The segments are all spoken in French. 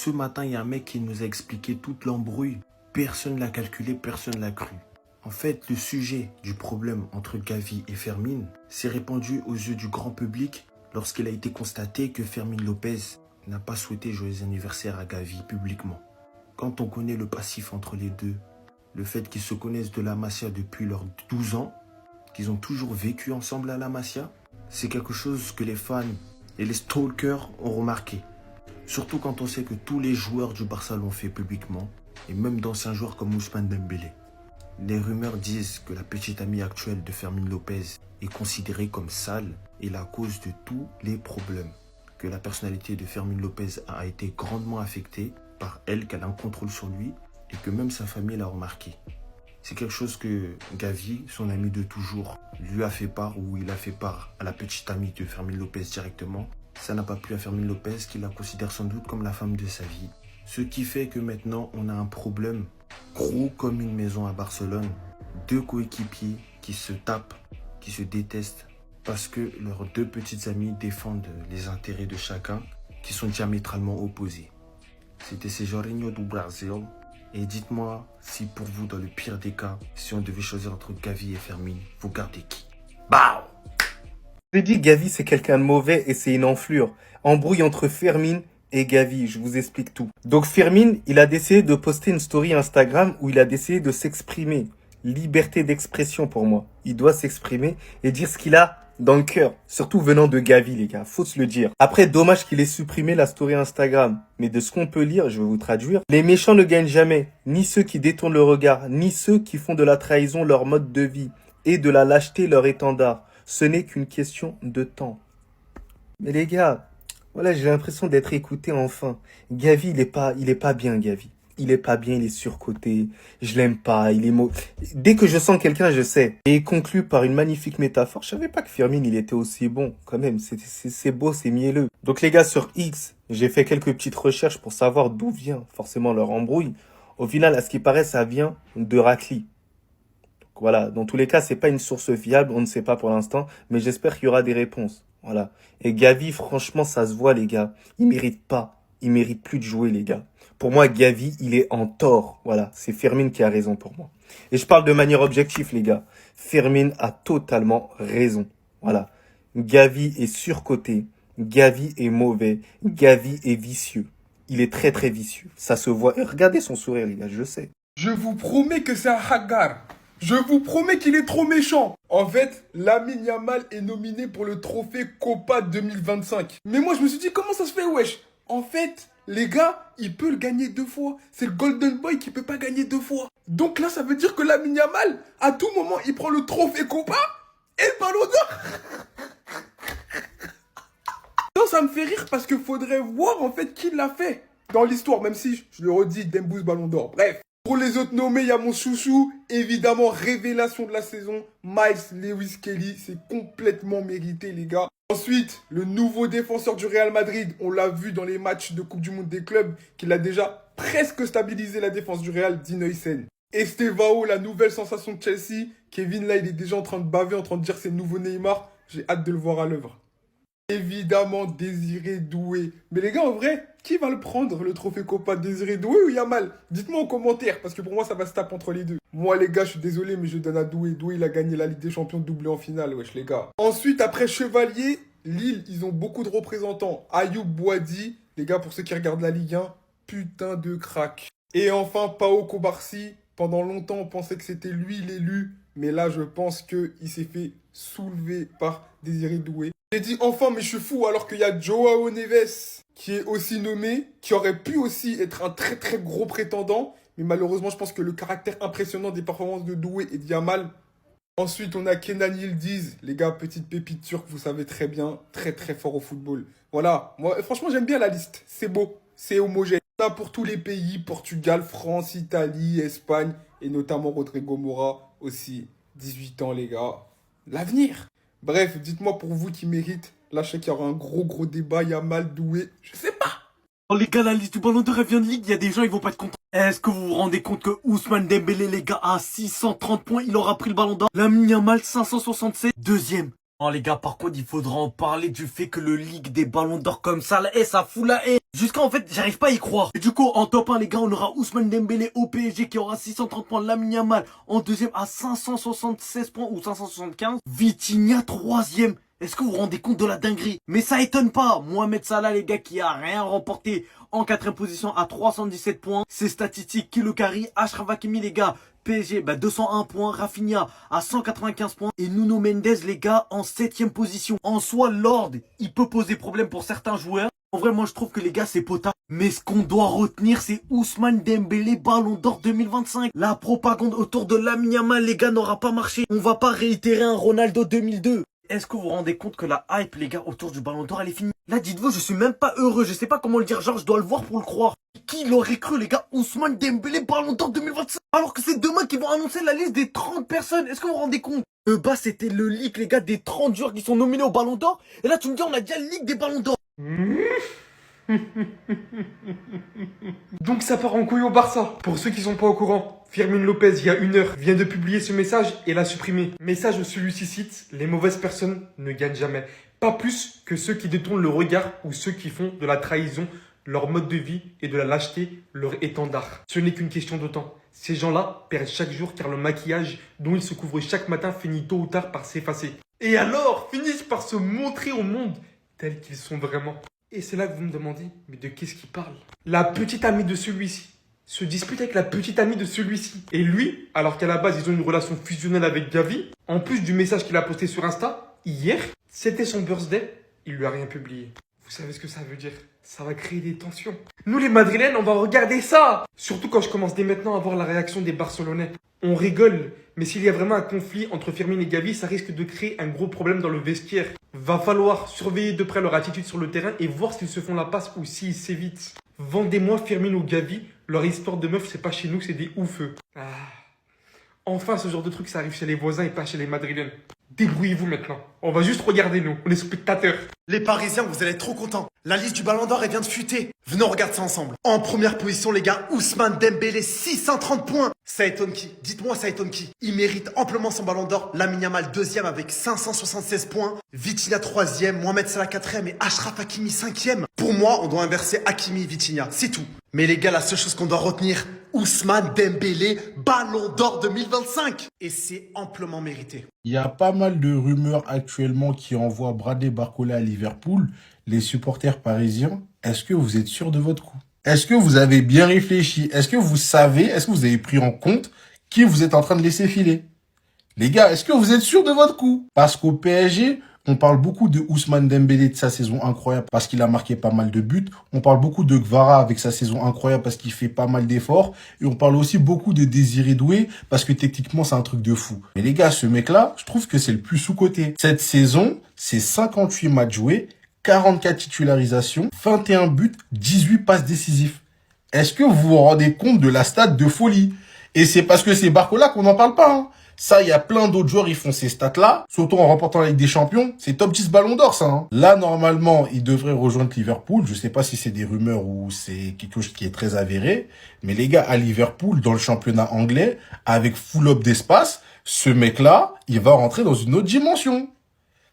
Ce matin, il y a un mec qui nous a expliqué toute l'embrouille. Personne ne l'a calculé, personne ne l'a cru. En fait, le sujet du problème entre Gavi et Fermín s'est répandu aux yeux du grand public lorsqu'il a été constaté que Fermín Lopez n'a pas souhaité joyeux anniversaire à Gavi publiquement. Quand on connaît le passif entre les deux, le fait qu'ils se connaissent de la Masia depuis leurs 12 ans, qu'ils ont toujours vécu ensemble à la Masia, c'est quelque chose que les fans et les stalkers ont remarqué. Surtout quand on sait que tous les joueurs du Barça l'ont fait publiquement, et même d'anciens joueurs comme Ousmane Dembélé. Les rumeurs disent que la petite amie actuelle de Fermín Lopez est considérée comme sale et la cause de tous les problèmes. Que la personnalité de Fermín Lopez a été grandement affectée par elle, qu'elle a un contrôle sur lui et que même sa famille l'a remarqué. C'est quelque chose que Gavi, son ami de toujours, lui a fait part ou il a fait part à la petite amie de Fermín Lopez directement. Ça n'a pas plu à Fermín Lopez qui la considère sans doute comme la femme de sa vie. Ce qui fait que maintenant on a un problème gros comme une maison à Barcelone. Deux coéquipiers qui se tapent, qui se détestent parce que leurs deux petites amies défendent les intérêts de chacun qui sont diamétralement opposés. C'était Jorginho du Brasil. Et dites-moi si pour vous, dans le pire des cas, si on devait choisir entre Gavi et Fermín, vous gardez qui? Bah! Je vous ai dit, Gavi, c'est quelqu'un de mauvais et c'est une enflure. Embrouille entre Fermín et Gavi, je vous explique tout. Donc Fermín, il a décidé de poster une story Instagram où il a décidé de s'exprimer. Liberté d'expression pour moi. Il doit s'exprimer et dire ce qu'il a dans le cœur. Surtout venant de Gavi, les gars. Faut se le dire. Après, dommage qu'il ait supprimé la story Instagram. Mais de ce qu'on peut lire, je vais vous traduire. Les méchants ne gagnent jamais. Ni ceux qui détournent le regard, ni ceux qui font de la trahison leur mode de vie et de la lâcheté leur étendard. Ce n'est qu'une question de temps. Mais les gars, voilà, j'ai l'impression d'être écouté enfin. Gavi, il est pas bien, Gavi. Il est pas bien, il est surcoté. Je l'aime pas, il est mauvais. Dès que je sens quelqu'un, je sais. Et conclu par une magnifique métaphore. Je savais pas que Fermín, il était aussi bon. Quand même, c'est beau, c'est mielleux. Donc les gars, sur X, j'ai fait quelques petites recherches pour savoir d'où vient forcément leur embrouille. Au final, à ce qui paraît, ça vient de Racli. Voilà, dans tous les cas, c'est pas une source fiable, on ne sait pas pour l'instant, mais j'espère qu'il y aura des réponses. Voilà. Et Gavi, franchement, ça se voit, les gars. Il mérite pas. Il mérite plus de jouer, les gars. Pour moi, Gavi, il est en tort. Voilà, c'est Fermín qui a raison pour moi. Et je parle de manière objective, les gars. Fermín a totalement raison. Voilà. Gavi est surcoté. Gavi est mauvais. Gavi est vicieux. Il est très, très vicieux. Ça se voit. Et regardez son sourire, les gars, je sais. Je vous promets que c'est un hagar. Je vous promets qu'il est trop méchant. En fait, Lamine Yamal est nominé pour le trophée Copa 2025. Mais moi, je me suis dit, comment ça se fait, wesh? En fait, les gars, il peut le gagner 2 fois. C'est le Golden Boy qui peut pas gagner 2 fois. Donc là, ça veut dire que Lamine Yamal, à tout moment, il prend le trophée Copa et le Ballon d'Or. Non, ça me fait rire parce qu'il faudrait voir, en fait, qui l'a fait dans l'histoire. Même si, je le redis, Dembous Ballon d'Or. Bref. Pour les autres nommés, il y a mon chouchou, évidemment, révélation de la saison, Miles Lewis Kelly, c'est complètement mérité, les gars. Ensuite, le nouveau défenseur du Real Madrid, on l'a vu dans les matchs de Coupe du Monde des clubs, qu'il a déjà presque stabilisé la défense du Real, Dean Huijsen. Estevao, la nouvelle sensation de Chelsea, Kevin là, il est déjà en train de baver, en train de dire c'est le nouveau Neymar, j'ai hâte de le voir à l'œuvre. Évidemment, Désiré Doué. Mais les gars, en vrai, qui va le prendre, le trophée Copa, Désiré Doué ou Yamal? Dites-moi en commentaire, parce que pour moi, ça va se taper entre les deux. Moi, les gars, je suis désolé, mais je donne à Doué. Doué, il a gagné la Ligue des Champions doublé en finale, wesh, les gars. Ensuite, après Chevalier, Lille, ils ont beaucoup de représentants. Ayoub Boadi, les gars, pour ceux qui regardent la Ligue 1, putain de crack. Et enfin, Pau Kobarsi. Pendant longtemps, on pensait que c'était lui l'élu. Mais là, je pense qu'il s'est fait soulever par Désiré Doué. J'ai dit enfin, mais je suis fou, alors qu'il y a Joao Neves qui est aussi nommé, qui aurait pu aussi être un très très gros prétendant. Mais malheureusement, je pense que le caractère impressionnant des performances de Doué et de Yamal. Ensuite, on a Kenan Yildiz. Les gars, petite pépite turque, vous savez très bien, très très fort au football. Voilà, moi franchement, j'aime bien la liste. C'est beau, c'est homogène. On a pour tous les pays, Portugal, France, Italie, Espagne, et notamment Rodrigo Moura aussi. 18 ans, les gars. L'avenir. Bref, dites-moi pour vous qui mérite. Là, je sais qu'il y aura un gros débat. Yamal, Doué, je sais pas. Oh les gars, la liste du Ballon d'Or elle vient de ligue, il y a des gens ils vont pas être contents. Est-ce que vous vous rendez compte que Ousmane Dembélé les gars à 630 points, il aura pris le Ballon d'Or. Lamine Yamal 567, deuxième. Oh les gars, par contre, il faudra en parler du fait que le leak des ballons d'or comme ça, la haie, ça fout la haie. Jusqu'à en fait, j'arrive pas à y croire. Et du coup, en top 1, les gars, on aura Ousmane Dembélé au PSG qui aura 630 points. Lamine Yamal en deuxième à 576 points ou 575. Vitinha troisième. Est-ce que vous vous rendez compte de la dinguerie? Mais ça étonne pas. Mohamed Salah, les gars, qui a rien remporté en quatrième position à 317 points. C'est statistique qui le carry. Achraf Hakimi, les gars. PSG, 201 points. Rafinha à 195 points. Et Nuno Mendes, les gars, en septième position. En soi, Lord, il peut poser problème pour certains joueurs. En vrai, moi, je trouve que les gars, c'est potable. Mais ce qu'on doit retenir, c'est Ousmane Dembélé, Ballon d'Or 2025. La propagande autour de Lamine Yamal, les gars, n'aura pas marché. On va pas réitérer un Ronaldo 2002. Est-ce que vous vous rendez compte que la hype, les gars, autour du Ballon d'Or, elle est finie? Là, dites-vous, je suis même pas heureux. Je sais pas comment le dire. Genre, je dois le voir pour le croire. Qui l'aurait cru, les gars? Ousmane Dembélé, Ballon d'Or 2025. Alors que c'est demain qu'ils vont annoncer la liste des 30 personnes. Est-ce que vous vous rendez compte? Le bas, c'était le leak, les gars, des 30 joueurs qui sont nominés au Ballon d'Or. Et là, tu me dis, on a déjà le leak des Ballons d'Or. Donc ça part en couille au Barça. Pour ceux qui sont pas au courant, Fermín Lopez, il y a 1 heure, vient de publier ce message et l'a supprimé. Message où celui-ci cite: les mauvaises personnes ne gagnent jamais. Pas plus que ceux qui détournent le regard ou ceux qui font de la trahison leur mode de vie et de la lâcheté leur étendard. Ce n'est qu'une question de temps. Ces gens-là perdent chaque jour car le maquillage dont ils se couvrent chaque matin finit tôt ou tard par s'effacer. Et alors finissent par se montrer au monde tels qu'ils sont vraiment. Et c'est là que vous me demandez, mais de qu'est-ce qu'il parle? La petite amie de celui-ci se dispute avec la petite amie de celui-ci. Et lui, alors qu'à la base ils ont une relation fusionnelle avec Gavi, en plus du message qu'il a posté sur Insta, hier, c'était son birthday, il lui a rien publié. Vous savez ce que ça veut dire? Ça va créer des tensions. Nous les Madrilènes, on va regarder ça. Surtout quand je commence dès maintenant à voir la réaction des Barcelonais. On rigole, mais s'il y a vraiment un conflit entre Fermín et Gavi, ça risque de créer un gros problème dans le vestiaire. Va falloir surveiller de près leur attitude sur le terrain et voir s'ils se font la passe ou s'ils s'évitent. Vendez-moi Fermín ou Gavi, leur histoire de meuf, c'est pas chez nous, c'est des oufeux. Ah. Enfin, ce genre de truc, ça arrive chez les voisins et pas chez les Madrilènes. Débrouillez-vous maintenant. On va juste regarder, nous. On est spectateurs. Les Parisiens, vous allez être trop contents. La liste du Ballon d'Or, elle vient de fuiter. Venez, on regarde ça ensemble. En première position, les gars, Ousmane Dembélé, 630 points. Ça étonne qui? Dites-moi, ça étonne qui? Il mérite amplement son Ballon d'Or. Lamine Yamal, deuxième avec 576 points. Vitinha, troisième. Mohamed Salah, quatrième. Et Achraf Hakimi, cinquième. Pour moi, on doit inverser Hakimi et Vitinha. C'est tout. Mais les gars, la seule chose qu'on doit retenir, Ousmane Dembélé, Ballon d'Or 2025. Et c'est amplement mérité. Il y a pas mal de rumeurs actuellement qui envoient Bradley Barcola à Liverpool. Les supporters parisiens, est-ce que vous êtes sûrs de votre coup? Est-ce que vous avez bien réfléchi? Est-ce que vous savez, est-ce que vous avez pris en compte qui vous êtes en train de laisser filer? Les gars, est-ce que vous êtes sûrs de votre coup? Parce qu'au PSG, on parle beaucoup de Ousmane Dembélé, de sa saison incroyable parce qu'il a marqué pas mal de buts. On parle beaucoup de Gvara avec sa saison incroyable parce qu'il fait pas mal d'efforts. Et on parle aussi beaucoup de Désiré Doué parce que techniquement, c'est un truc de fou. Mais les gars, ce mec-là, je trouve que c'est le plus sous-coté. Cette saison, c'est 58 matchs joués, 44 titularisations, 21 buts, 18 passes décisives. Est-ce que vous vous rendez compte de la stat de folie? Et c'est parce que c'est Barcola qu'on n'en parle pas, hein. Ça, il y a plein d'autres joueurs, ils font ces stats-là. Surtout en remportant la Ligue des Champions. C'est top 10 Ballon d'Or, ça. Hein. Là, normalement, il devrait rejoindre Liverpool. Je sais pas si c'est des rumeurs ou c'est quelque chose qui est très avéré. Mais les gars, à Liverpool, dans le championnat anglais, avec full up d'espace, ce mec-là, il va rentrer dans une autre dimension.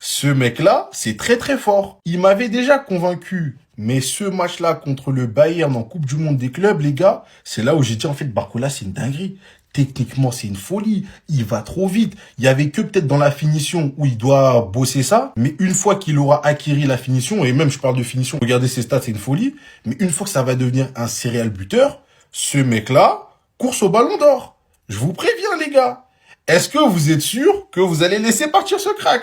Ce mec-là, c'est très très fort. Il m'avait déjà convaincu. Mais ce match-là contre le Bayern en Coupe du Monde des clubs, les gars, c'est là où j'ai dit en fait, Barcola, c'est une dinguerie. Techniquement, c'est une folie. Il va trop vite. Il y avait que peut-être dans la finition où il doit bosser ça. Mais une fois qu'il aura acquis la finition, et même je parle de finition, regardez ses stats, c'est une folie. Mais une fois que ça va devenir un serial buteur, ce mec-là, course au Ballon d'Or. Je vous préviens, les gars. Est-ce que vous êtes sûr que vous allez laisser partir ce crack?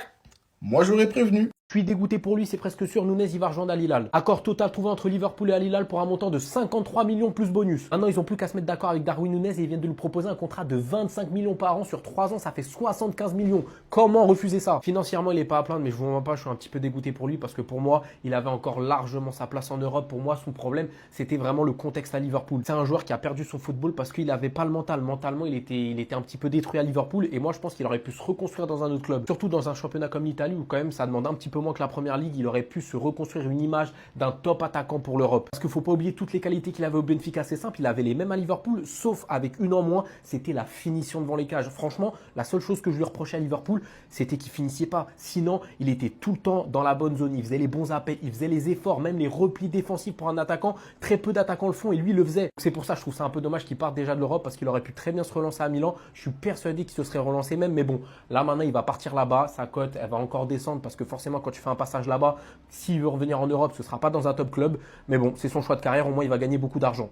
Moi, j'aurais prévenu. Je suis dégoûté pour lui, c'est presque sûr. Nunez, il va rejoindre Al Hilal. Accord total trouvé entre Liverpool et Al Hilal pour un montant de 53 millions plus bonus. Maintenant, ils ont plus qu'à se mettre d'accord avec Darwin Nunez et ils viennent de lui proposer un contrat de 25 millions par an sur 3 ans. Ça fait 75 millions. Comment refuser ça? Financièrement, il est pas à plaindre, mais je vous mens pas, je suis un petit peu dégoûté pour lui parce que pour moi, il avait encore largement sa place en Europe. Pour moi, son problème, c'était vraiment le contexte à Liverpool. C'est un joueur qui a perdu son football parce qu'il avait pas le mental. Mentalement, il était un petit peu détruit à Liverpool et moi, je pense qu'il aurait pu se reconstruire dans un autre club. Surtout dans un championnat comme l'Italie où quand même, ça demande un petit peu simplement que la Première Ligue, il aurait pu se reconstruire une image d'un top attaquant pour l'Europe. Parce qu'il ne faut pas oublier toutes les qualités qu'il avait au Benfica, c'est simple, il avait les mêmes à Liverpool, sauf avec une en moins, c'était la finition devant les cages. Franchement, la seule chose que je lui reprochais à Liverpool, c'était qu'il finissait pas. Sinon, il était tout le temps dans la bonne zone, il faisait les bons appels, il faisait les efforts, même les replis défensifs pour un attaquant. Très peu d'attaquants le font et lui, il le faisait. C'est pour ça, je trouve ça un peu dommage qu'il parte déjà de l'Europe parce qu'il aurait pu très bien se relancer à Milan. Je suis persuadé qu'il se serait relancé même, mais bon, là maintenant, il va partir là-bas, sa cote, elle va encore descendre parce que forcément, quand tu fais un passage là-bas, s'il veut revenir en Europe, ce ne sera pas dans un top club. Mais bon, c'est son choix de carrière, au moins il va gagner beaucoup d'argent.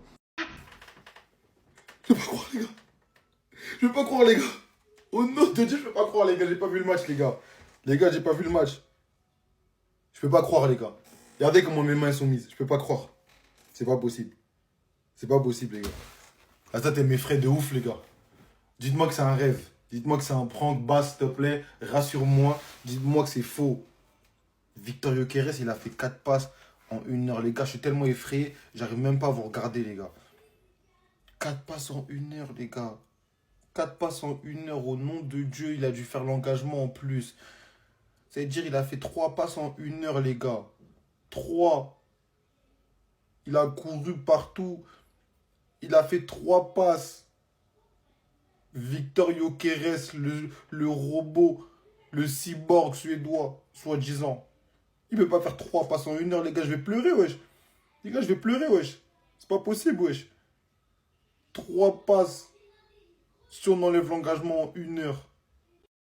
Je peux pas croire, les gars. Je peux pas croire, les gars. Au nom de Dieu, je peux pas croire, les gars. J'ai pas vu le match, les gars. Les gars, j'ai pas vu le match. Je peux pas croire, les gars. Regardez comment mes mains sont mises. Je peux pas croire. C'est pas possible. C'est pas possible, les gars. Ah, ça, t'es mes frais de ouf, les gars. Dites-moi que c'est un rêve. Dites-moi que c'est un prank. Basse, s'il te plaît. Rassure-moi. Dites-moi que c'est faux. Victor Gyökeres, il a fait 4 passes en 1 heure. Les gars, je suis tellement effrayé. J'arrive même pas à vous regarder, les gars. 4 passes en 1 heure, les gars. 4 passes en 1 heure. Au nom de Dieu, il a dû faire l'engagement en plus. C'est-à-dire, il a fait 3 passes en 1 heure, les gars. 3. Il a couru partout. Il a fait 3 passes. Victor Gyökeres, le robot, le cyborg suédois, soi-disant. Il ne peut pas faire 3 passes en 1 heure, les gars. Je vais pleurer, wesh. Les gars, je vais pleurer, wesh. C'est pas possible, wesh. 3 passes si on enlève l'engagement en 1 heure.